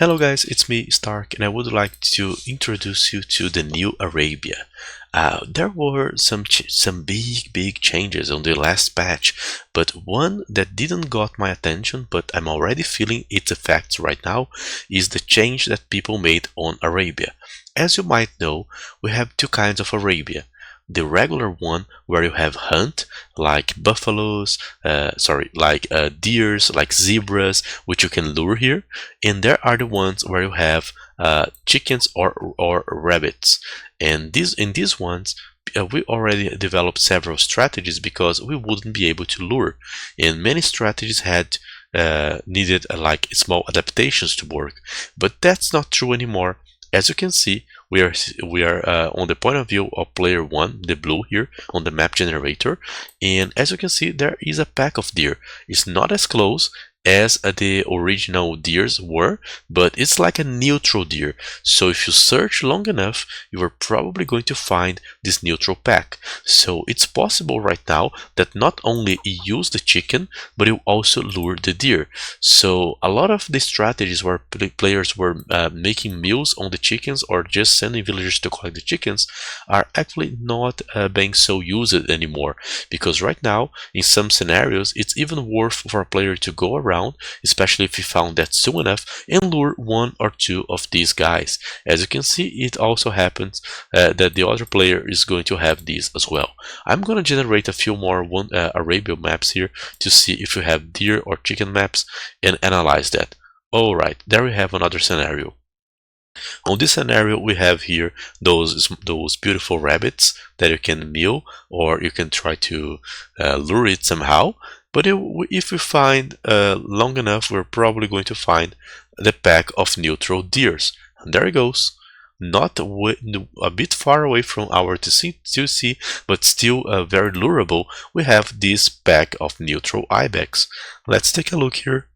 Hello guys, it's me, Stark, and I would like to introduce you to the new Arabia. There were some big changes on the last patch, but one that didn't got my attention, but I'm already feeling its effects right now, is the change that people made on Arabia. As you might know, we have two kinds of Arabia. The regular one where you have hunt like buffaloes, deers, like zebras, which you can lure here, and there are the ones where you have chickens or rabbits. And these ones, we already developed several strategies because we wouldn't be able to lure, and many strategies had needed like small adaptations to work. But that's not true anymore. As you can see, we are on the point of view of player one, the blue here on the map generator, and as you can see, there is a pack of deer. It's not as close as the original deers were, but it's like a neutral deer. So if you search long enough, you are probably going to find this neutral pack. So it's possible right now that not only you use the chicken, but you also lure the deer. So a lot of the strategies where players were making meals on the chickens or just sending villagers to collect the chickens are actually not being so used anymore, because right now in some scenarios it's even worth for a player to go around, especially if you found that soon enough, and lure one or two of these guys. As you can see, it also happens that the other player is going to have these as well. I'm going to generate a few more Arabia maps here to see if you have deer or chicken maps and analyze that. Alright, there we have another scenario. On this scenario, we have here those beautiful rabbits that you can meal, or you can try to lure it somehow. But if we find long enough, we're probably going to find the pack of neutral deers. And there it goes. Not a bit far away from our TC, but still very lureable. We have this pack of neutral ibex. Let's take a look here.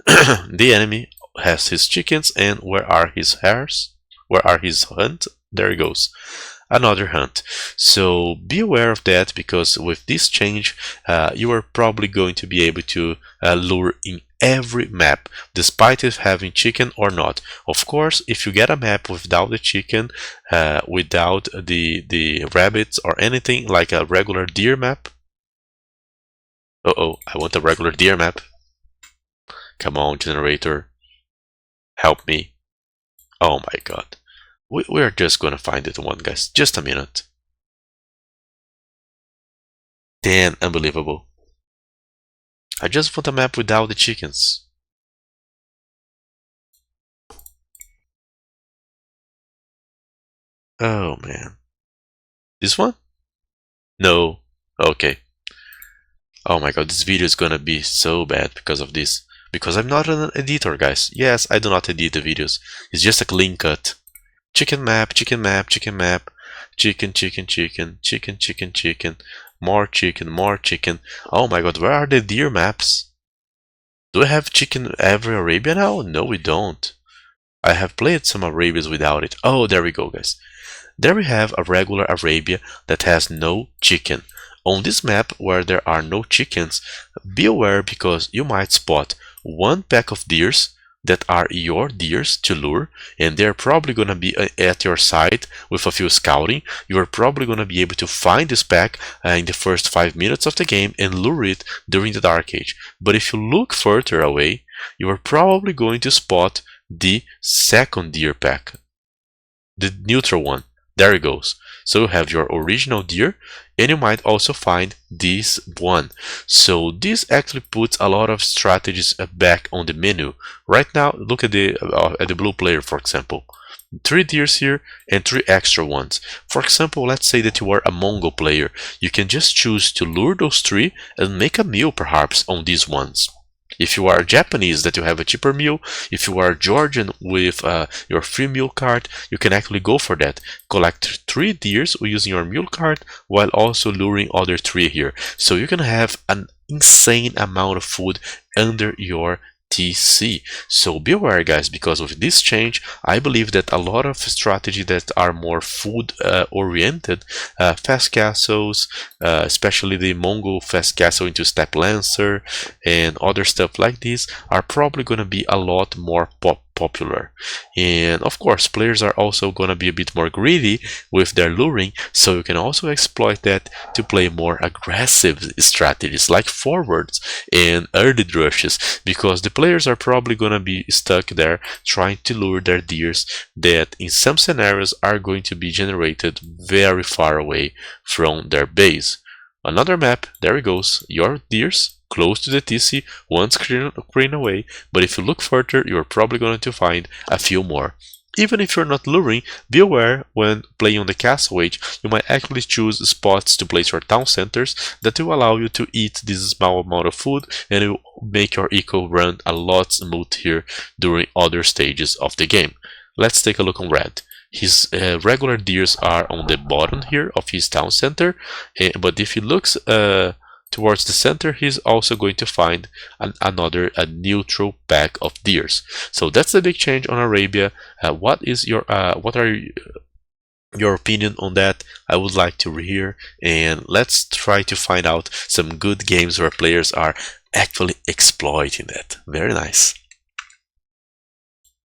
The enemy has his chickens, and where are his hares? Where are his hunt? There he goes. Another hunt. So be aware of that, because with this change you are probably going to be able to lure in every map, despite it having chicken or not. Of course, if you get a map without the chicken, without the rabbits or anything, like a regular deer map. I want a regular deer map. Come on, generator. Help me. Oh my god. We're just gonna find it one, guys. Just a minute. Damn, unbelievable. I just want a map without the chickens. Oh man. This one? No. Okay. Oh my god, this video is gonna be so bad because of this. Because I'm not an editor, guys. Yes, I do not edit the videos. It's just a clean cut. Chicken map, chicken map, chicken map. Chicken, chicken, chicken, chicken, chicken, chicken. More chicken, more chicken. Oh my god, where are the deer maps? Do we have chicken every Arabia now? No, we don't. I have played some Arabias without it. Oh, there we go, guys. There we have a regular Arabia that has no chicken. On this map where there are no chickens, be aware, because you might spot one pack of deers that are your deers to lure, and they're probably going to be at your side with a few scouting. You are probably going to be able to find this pack in the first 5 minutes of the game and lure it during the Dark Age. But if you look further away, you are probably going to spot the second deer pack, the neutral one. There it goes. So you have your original deer, and you might also find this one. So this actually puts a lot of strategies back on the menu. Right now, look at the blue player, for example. 3 deers here and 3 extra ones. For example, let's say that you are a Mongol player. You can just choose to lure those 3 and make a meal perhaps on these ones. If you are Japanese, that you have a cheaper meal. If you are Georgian with your free meal card, you can actually go for that. Collect 3 deers using your meal card while also luring other 3 here. So you can have an insane amount of food under your TC. So be aware, guys, because of this change, I believe that a lot of strategies that are more food oriented, fast castles, especially the Mongol fast castle into Steppe Lancer and other stuff like this, are probably going to be a lot more popular. And of course, players are also going to be a bit more greedy with their luring, so you can also exploit that to play more aggressive strategies like forwards and early rushes, because the players are probably going to be stuck there trying to lure their deers that in some scenarios are going to be generated very far away from their base. Another map, there it goes, your deers close to the TC, one screen away, but if you look further, you're probably going to find a few more. Even if you're not luring, be aware when playing on the castle age, you might actually choose spots to place your town centers that will allow you to eat this small amount of food, and it will make your eco run a lot smoother during other stages of the game. Let's take a look on red. His regular deers are on the bottom here of his town center, but if he looks towards the center, he's also going to find another neutral pack of deers. So that's the big change on Arabia. What are your opinion on that? I would like to hear, and let's try to find out some good games where players are actually exploiting that. Very nice.